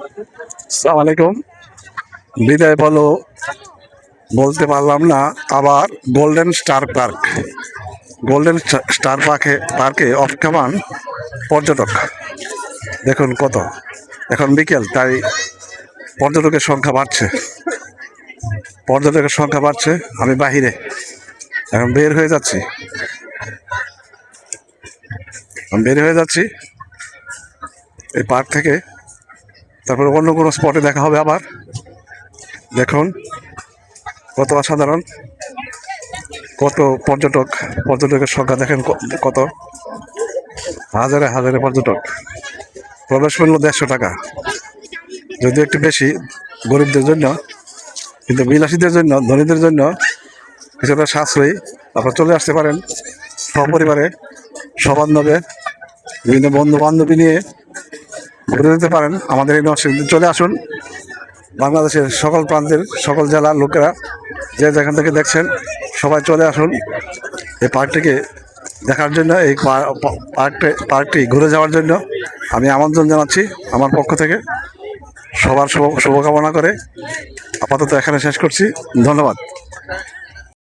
আসসালামু আলাইকুম। বিদায় বলো বলতে পারলাম না। আবার গোল্ডেন স্টার পার্কে অপেক্ষমান পর্যটক দেখুন কত। এখন বিকেল, তাই পর্যটকের সংখ্যা বাড়ছে। আমি বাহিরে এখন বের হয়ে যাচ্ছি এই পার্ক থেকে। তারপরে অন্য কোনো স্পটে দেখা হবে আবার। দেখুন কত অসাধারণ, কত পর্যটকের সংখ্যা দেখেন কত, হাজারে হাজারে পর্যটক। প্রবেশ মূল্য 150 টাকা, যদিও একটু বেশি গরিবদের জন্য, কিন্তু বিলাসীদের জন্য, ধনীদের জন্য কিছুটা সাশ্রয়ী। আপনারা চলে আসতে পারেন সপরিবারে, সবান্ধবে, বিভিন্ন বন্ধু বান্ধবী নিয়ে ঘুরে যেতে পারেন। আমাদের এই নরসিংদীতে চলে আসুন। বাংলাদেশের সকল প্রান্তের, সকল জেলার লোকেরা যে যেখান থেকে দেখছেন, সবাই চলে আসুন এই পার্কটিকে দেখার জন্য। এই পার্কটি ঘুরে যাওয়ার জন্য আমি আমন্ত্রণ জানাচ্ছি আমার পক্ষ থেকে। সবার শুভকামনা করে আপাতত এখানে শেষ করছি। ধন্যবাদ।